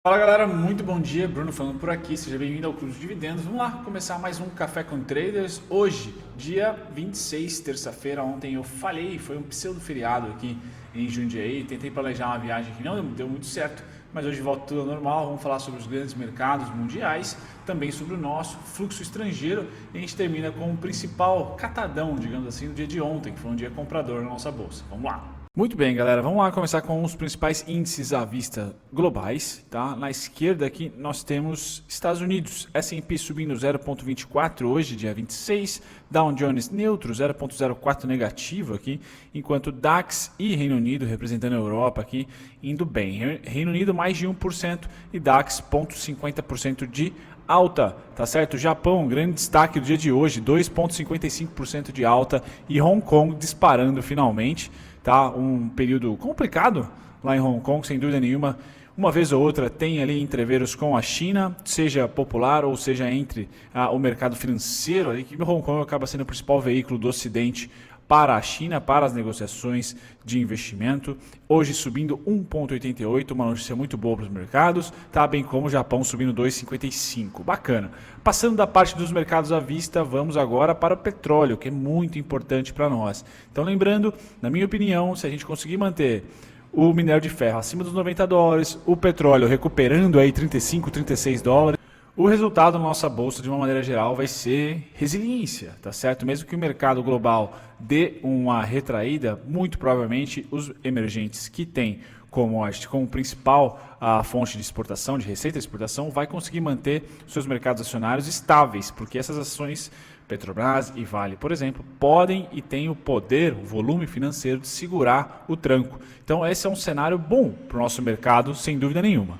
Fala galera, muito bom dia, Bruno falando por aqui, seja bem-vindo ao Clube de Dividendos. Vamos lá começar mais um Café com Traders. Hoje, dia 26, terça-feira, ontem eu falhei, foi um pseudo feriado aqui em Jundiaí, tentei planejar uma viagem que não deu muito certo, mas hoje volta tudo ao normal. Vamos falar sobre os grandes mercados mundiais, também sobre o nosso fluxo estrangeiro e a gente termina com o principal catadão, digamos assim, do dia de ontem, que foi um dia comprador na nossa bolsa. Vamos lá! Muito bem, galera, vamos lá começar com os principais índices à vista globais, tá? Na esquerda aqui nós temos Estados Unidos, S&P subindo 0,24 hoje, dia 26, Dow Jones neutro, 0,04 negativo aqui, enquanto DAX e Reino Unido, representando a Europa aqui, indo bem. Reino Unido mais de 1% e DAX 0,50% de alta, tá certo? Japão, grande destaque do dia de hoje, 2,55% de alta e Hong Kong disparando finalmente. Tá, um período complicado lá em Hong Kong, sem dúvida nenhuma. Uma vez ou outra tem ali entreveros com a China, seja popular ou seja entre o mercado financeiro, ali, que Hong Kong acaba sendo o principal veículo do Ocidente para a China, para as negociações de investimento. Hoje subindo 1,88, uma notícia muito boa para os mercados, tá? Bem como o Japão subindo 2,55. Bacana. Passando da parte dos mercados à vista, vamos agora para o petróleo, que é muito importante para nós. Então lembrando, na minha opinião, se a gente conseguir manter o minério de ferro acima dos $90, o petróleo recuperando aí 35, 36 dólares, o resultado na nossa bolsa, de uma maneira geral, vai ser resiliência, tá certo? Mesmo que o mercado global dê uma retraída, muito provavelmente os emergentes que têm commodity como principal fonte de exportação, de receita de exportação, vai conseguir manter seus mercados acionários estáveis, porque essas ações, Petrobras e Vale, por exemplo, podem e têm o poder, o volume financeiro de segurar o tranco. Então esse é um cenário bom para o nosso mercado, sem dúvida nenhuma.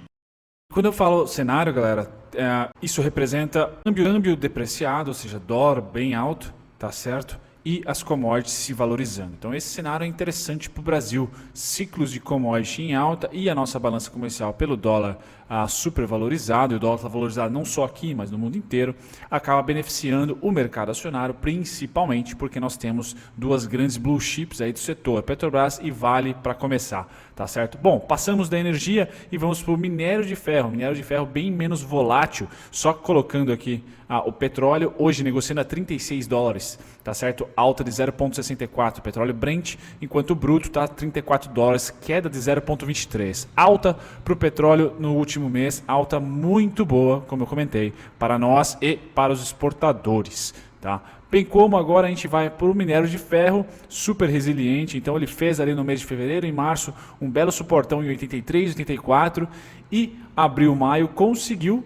Quando eu falo cenário, galera, isso representa câmbio depreciado, ou seja, dólar bem alto, tá certo? E as commodities se valorizando. Então esse cenário é interessante para o Brasil. Ciclos de commodity em alta e a nossa balança comercial pelo dólar super valorizado, e o dólar está valorizado não só aqui, mas no mundo inteiro, acaba beneficiando o mercado acionário, principalmente porque nós temos duas grandes blue chips aí do setor, Petrobras e Vale, para começar, tá certo? Bom, passamos da energia e vamos para o minério de ferro bem menos volátil, só colocando aqui o petróleo, hoje negociando a 36 dólares, tá certo? Alta de 0,64, petróleo Brent, enquanto o bruto está a 34 dólares, queda de 0,23. Alta para o petróleo no último mês, alta muito boa, como eu comentei, para nós e para os exportadores, tá? Bem como agora a gente vai para o minério de ferro, super resiliente, então ele fez ali no mês de fevereiro, em março, um belo suportão em 83, 84 e abril, maio, conseguiu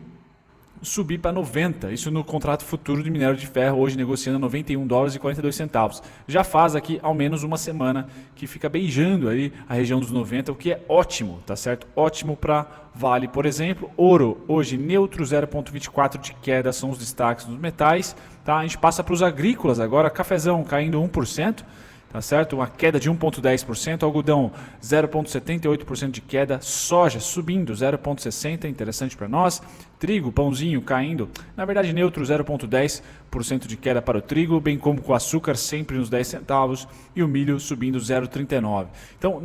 subir para 90, isso no contrato futuro de minério de ferro, hoje negociando 91 dólares e 42 centavos. Já faz aqui ao menos uma semana que fica beijando aí a região dos 90, o que é ótimo, tá certo? Ótimo para Vale, por exemplo. Ouro, hoje neutro, 0,24 de queda, são os destaques dos metais, tá? A gente passa para os agrícolas agora, cafezão caindo 1%. Tá certo? Uma queda de 1,10%, algodão 0,78% de queda, soja subindo 0,60%, interessante para nós, trigo, pãozinho caindo, na verdade neutro 0,10% de queda para o trigo, bem como com o açúcar sempre nos 10 centavos e o milho subindo 0,39%. Então,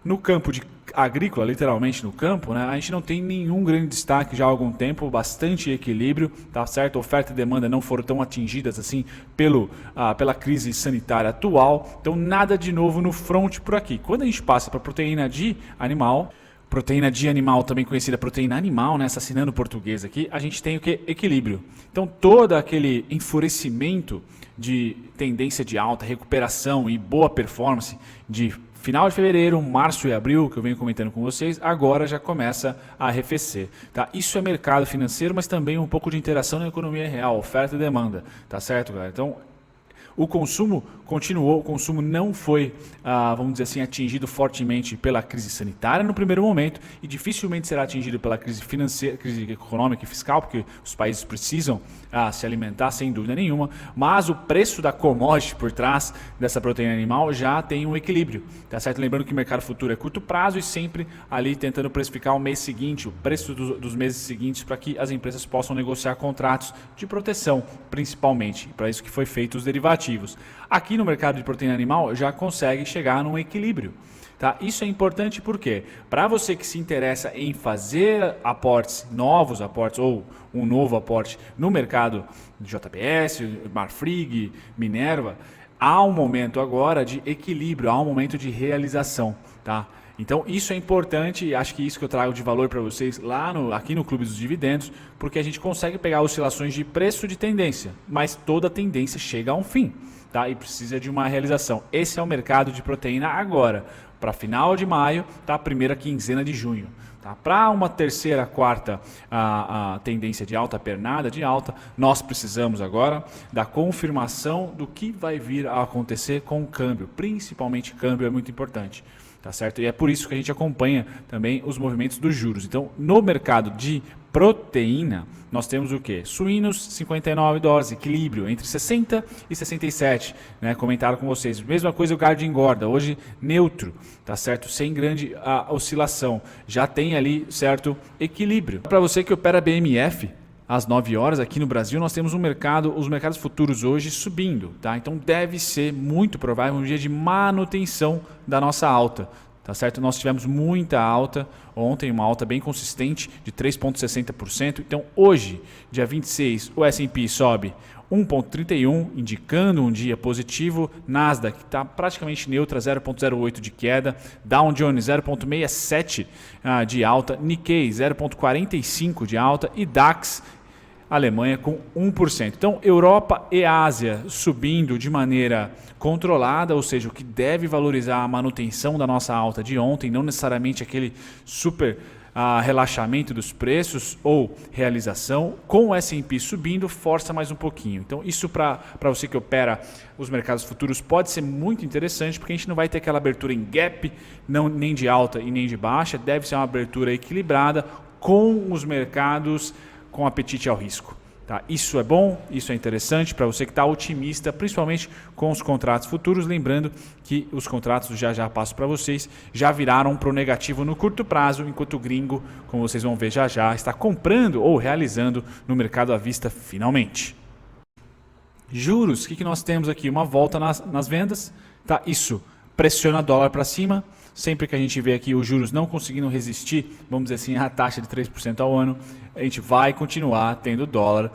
no campo de agrícola, literalmente no campo, né, a gente não tem nenhum grande destaque já há algum tempo, bastante equilíbrio, tá certo? Oferta e demanda não foram tão atingidas assim pela crise sanitária atual, então nada de novo no front por aqui. Quando a gente passa para proteína de animal, também conhecida proteína animal, né, assassinando o português aqui, a gente tem o que? Equilíbrio. Então todo aquele enfurecimento de tendência de alta, recuperação e boa performance de final de fevereiro, março e abril, que eu venho comentando com vocês, agora já começa a arrefecer. Tá? Isso é mercado financeiro, mas também um pouco de interação na economia real, oferta e demanda. Tá certo, galera? Então, o consumo continuou, o consumo não foi, vamos dizer assim, atingido fortemente pela crise sanitária no primeiro momento e dificilmente será atingido pela crise financeira, crise econômica e fiscal, porque os países precisam se alimentar sem dúvida nenhuma, mas o preço da commodity por trás dessa proteína animal já tem um equilíbrio, tá certo? Lembrando que o mercado futuro é curto prazo e sempre ali tentando precificar o mês seguinte, o preço dos meses seguintes, para que as empresas possam negociar contratos de proteção, principalmente, para isso que foi feito os derivativos. ativos. Aqui no mercado de proteína animal já consegue chegar num equilíbrio. Tá? Isso é importante porque, para você que se interessa em fazer aportes, novos aportes ou um novo aporte no mercado de JBS, Marfrig, Minerva, há um momento agora de equilíbrio, há um momento de realização. Tá? Então isso é importante e acho que isso que eu trago de valor para vocês aqui no Clube dos Dividendos, porque a gente consegue pegar oscilações de preço de tendência, mas toda tendência chega a um fim. Tá? E precisa de uma realização. Esse é o mercado de proteína agora. Para final de maio, tá? Primeira quinzena de junho. Tá? Para uma terceira, quarta a tendência de alta, pernada de alta, nós precisamos agora da confirmação do que vai vir a acontecer com o câmbio. Principalmente câmbio é muito importante. Tá certo? E é por isso que a gente acompanha também os movimentos dos juros. Então, no mercado de proteína, nós temos o quê? Suínos, 59 dólares, equilíbrio entre 60 e 67, né? Comentaram com vocês. Mesma coisa o gado de engorda, hoje neutro, tá certo? Sem grande oscilação. Já tem ali certo equilíbrio. Para você que opera BMF, às 9 horas aqui no Brasil, nós temos os mercados futuros hoje subindo, tá? Então deve ser muito provável um dia de manutenção da nossa alta, tá certo? Nós tivemos muita alta ontem, uma alta bem consistente de 3,60%. Então hoje, dia 26, o S&P sobe 1,31, indicando um dia positivo. Nasdaq está praticamente neutra, 0,08 de queda. Dow Jones 0,67 de alta. Nikkei 0,45 de alta. E DAX Alemanha com 1%. Então, Europa e Ásia subindo de maneira controlada, ou seja, o que deve valorizar a manutenção da nossa alta de ontem, não necessariamente aquele super relaxamento dos preços ou realização. Com o S&P subindo, força mais um pouquinho. Então, isso para você que opera os mercados futuros pode ser muito interessante, porque a gente não vai ter aquela abertura em gap, nem de alta e nem de baixa, deve ser uma abertura equilibrada com os mercados com apetite ao risco. Tá? Isso é bom, isso é interessante para você que está otimista, principalmente com os contratos futuros. Lembrando que os contratos, já passo para vocês, já viraram para o negativo no curto prazo, enquanto o gringo, como vocês vão ver já, está comprando ou realizando no mercado à vista finalmente. Juros, o que nós temos aqui? Uma volta nas vendas. Tá? Isso pressiona dólar para cima. Sempre que a gente vê aqui os juros não conseguindo resistir, vamos dizer assim, à taxa de 3% ao ano, a gente vai continuar tendo dólar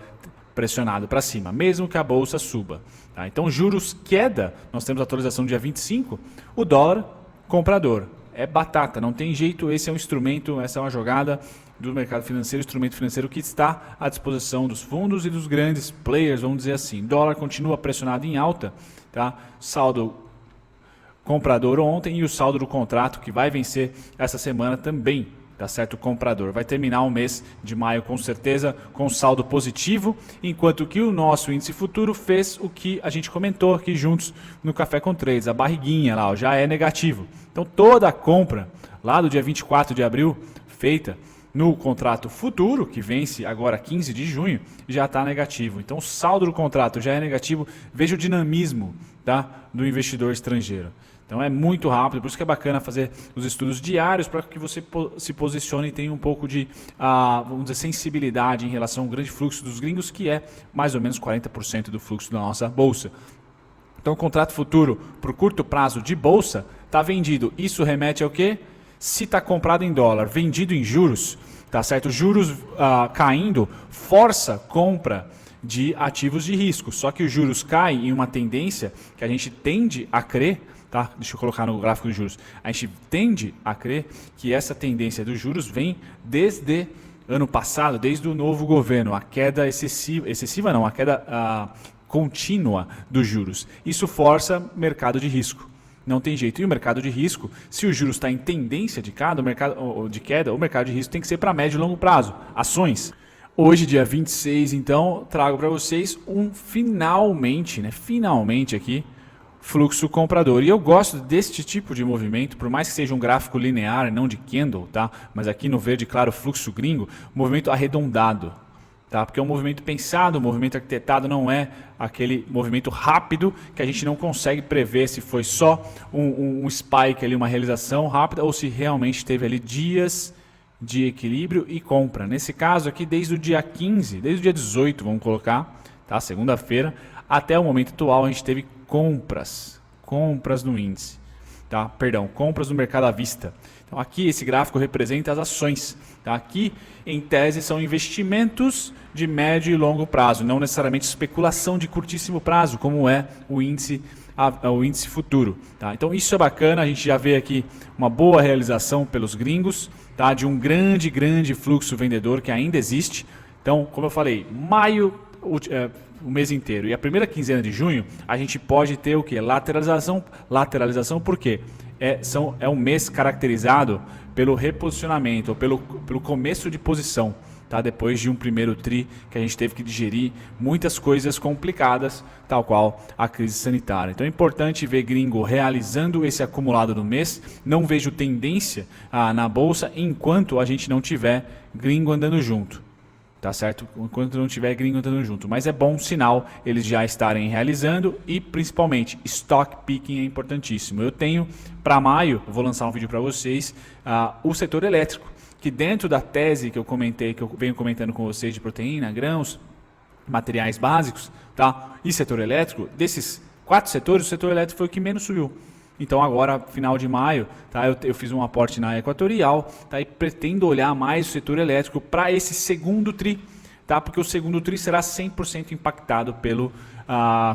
pressionado para cima, mesmo que a bolsa suba. Tá? Então, juros queda, nós temos a atualização dia 25, o dólar comprador. É batata, não tem jeito, esse é um instrumento, essa é uma jogada do mercado financeiro, instrumento financeiro que está à disposição dos fundos e dos grandes players, vamos dizer assim. Dólar continua pressionado em alta, tá? Saldo comprador ontem e o saldo do contrato que vai vencer essa semana também, tá certo? O comprador vai terminar o mês de maio com certeza com saldo positivo, enquanto que o nosso índice futuro fez o que a gente comentou aqui juntos no Café com Trades, a barriguinha lá, ó, já é negativo. Então toda a compra lá do dia 24 de abril feita no contrato futuro, que vence agora 15 de junho, já está negativo. Então o saldo do contrato já é negativo, veja o dinamismo, tá, do investidor estrangeiro. Então é muito rápido, por isso que é bacana fazer os estudos diários para que você se posicione e tenha um pouco de vamos dizer, sensibilidade em relação ao grande fluxo dos gringos, que é mais ou menos 40% do fluxo da nossa bolsa. Então o contrato futuro para o curto prazo de bolsa está vendido. Isso remete ao quê? Se está comprado em dólar, vendido em juros, tá certo? Juros caindo, força compra de ativos de risco. Só que os juros caem em uma tendência que a gente tende a crer. Tá? Deixa eu colocar no gráfico de juros. A gente tende a crer que essa tendência dos juros vem desde ano passado, desde o novo governo, a queda excessiva não, a queda contínua dos juros. Isso força mercado de risco. Não tem jeito. E o mercado de risco, se o juros está em tendência de queda, o mercado de risco tem que ser para médio e longo prazo. Ações. Hoje, dia 26, então, trago para vocês finalmente aqui, fluxo comprador. E eu gosto deste tipo de movimento, por mais que seja um gráfico linear, não de candle, tá? Mas aqui no verde claro, fluxo gringo, movimento arredondado, tá? Porque é um movimento pensado, um movimento arquitetado, não é aquele movimento rápido que a gente não consegue prever se foi só um spike ali, uma realização rápida, ou se realmente teve ali dias de equilíbrio e compra. Nesse caso aqui, desde o dia 15, desde o dia 18, vamos colocar, tá? Segunda-feira, até o momento atual a gente teve compras no índice, tá? Perdão, compras no mercado à vista. Então aqui esse gráfico representa as ações, tá? Aqui em tese são investimentos de médio e longo prazo, não necessariamente especulação de curtíssimo prazo, como é o índice futuro, tá? Então isso é bacana, a gente já vê aqui uma boa realização pelos gringos, tá? De um grande fluxo vendedor que ainda existe. Então, como eu falei, maio, o mês inteiro e a primeira quinzena de junho, a gente pode ter o que? Lateralização, por quê? É um mês caracterizado pelo reposicionamento, ou pelo começo de posição, tá? Depois de um primeiro tri que a gente teve que digerir muitas coisas complicadas, tal qual a crise sanitária. Então é importante ver gringo realizando esse acumulado do mês. Não vejo tendência na bolsa enquanto a gente não tiver gringo andando junto. Tá certo? Enquanto não tiver gringo andando junto. Mas é bom sinal eles já estarem realizando e principalmente stock picking é importantíssimo. Eu tenho para maio, eu vou lançar um vídeo para vocês, o setor elétrico, que dentro da tese que eu comentei, que eu venho comentando com vocês de proteína, grãos, materiais básicos, tá? E setor elétrico, desses 4 setores, o setor elétrico foi o que menos subiu. Então agora, final de maio, tá, eu fiz um aporte na Equatorial, tá, e pretendo olhar mais o setor elétrico para esse segundo tri, tá, porque o segundo tri será 100% impactado pelo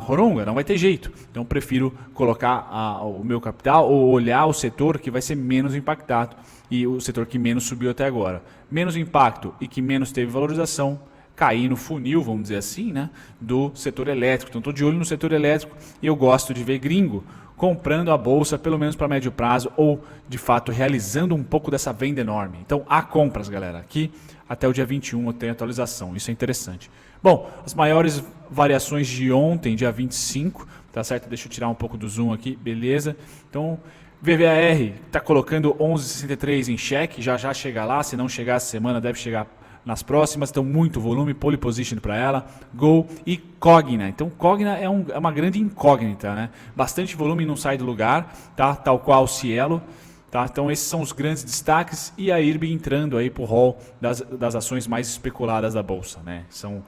Coronga, não vai ter jeito. Então prefiro colocar o meu capital ou olhar o setor que vai ser menos impactado e o setor que menos subiu até agora. Menos impacto e que menos teve valorização, cair no funil, vamos dizer assim, né, do setor elétrico. Então estou de olho no setor elétrico e eu gosto de ver gringo comprando a bolsa, pelo menos para médio prazo, ou de fato realizando um pouco dessa venda enorme. Então há compras, galera. Aqui até o dia 21 tem atualização, isso é interessante. Bom, as maiores variações de ontem, dia 25, tá certo? Deixa eu tirar um pouco do zoom aqui, beleza? Então, VVAR está colocando 11,63 em xeque, já chega lá, se não chegar essa semana deve chegar nas próximas, então muito volume, pole position para ela, Gol e Cogna. Então Cogna é uma grande incógnita, né? Bastante volume não sai do lugar, tá? Tal qual o Cielo, tá? Então esses são os grandes destaques e a IRB entrando aí para o hall das ações mais especuladas da bolsa, né? São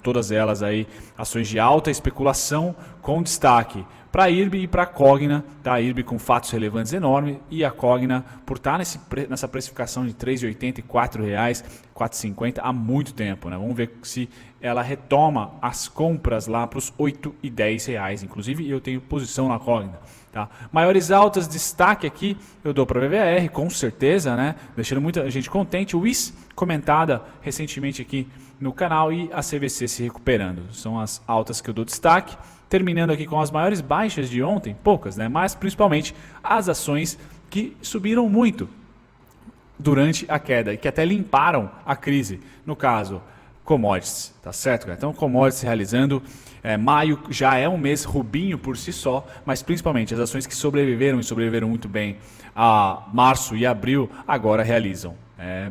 todas elas aí ações de alta especulação com destaque para a IRB e para a Cogna, tá? A IRB com fatos relevantes enormes e a Cogna por estar nessa precificação de R$ 3,80 e R$ 4,00, 4,50 há muito tempo, né? Vamos ver se ela retoma as compras lá para os R$ 8 e R$ 10. Inclusive eu tenho posição na Cogna, tá? Maiores altas, destaque aqui eu dou para a VVAR, com certeza, né? Deixando muita gente contente. O WIS comentada recentemente aqui no canal e a CVC se recuperando. São as altas que eu dou destaque. Terminando aqui com as maiores baixas de ontem, poucas, né? Mas principalmente as ações que subiram muito durante a queda e que até limparam a crise. No caso, commodities, tá certo, cara? Então, commodities realizando. Maio já é um mês rubinho por si só, mas principalmente as ações que sobreviveram e sobreviveram muito bem a março e abril, agora realizam.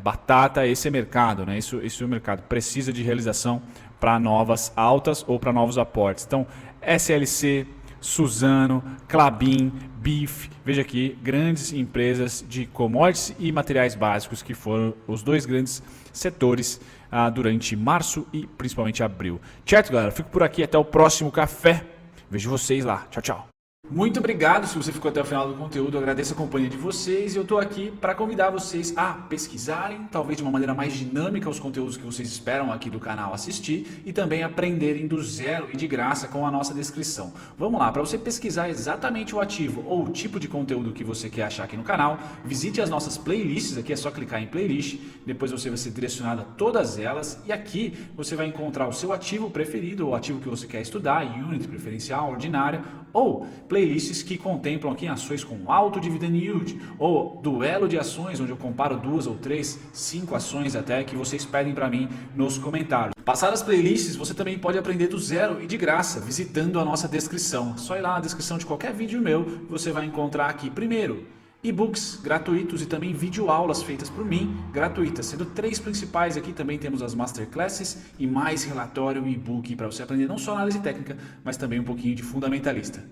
Batata, esse é mercado, né? Isso é o mercado. Precisa de realização para novas altas ou para novos aportes. Então, SLC, Suzano, Klabin, BIF, veja aqui, grandes empresas de commodities e materiais básicos que foram os dois grandes setores durante março e principalmente abril. Certo, galera? Fico por aqui, até o próximo café. Vejo vocês lá. Tchau, tchau. Muito obrigado se você ficou até o final do conteúdo, eu agradeço a companhia de vocês e eu estou aqui para convidar vocês a pesquisarem, talvez de uma maneira mais dinâmica, os conteúdos que vocês esperam aqui do canal assistir e também aprenderem do zero e de graça com a nossa descrição. Vamos lá, para você pesquisar exatamente o ativo ou o tipo de conteúdo que você quer achar aqui no canal, visite as nossas playlists, aqui é só clicar em playlist, depois você vai ser direcionado a todas elas e aqui você vai encontrar o seu ativo preferido, o ativo que você quer estudar, unit, preferencial, ordinária ou playlists que contemplam aqui ações com alto dividend yield ou duelo de ações, onde eu comparo 2 ou 3, 5 ações até que vocês pedem para mim nos comentários. Passadas as playlists, você também pode aprender do zero e de graça, visitando a nossa descrição. Só ir lá na descrição de qualquer vídeo meu, você vai encontrar aqui primeiro e-books gratuitos e também videoaulas feitas por mim, gratuitas, sendo 3 principais aqui, também temos as masterclasses e mais relatório e e-book para você aprender não só análise técnica, mas também um pouquinho de fundamentalista.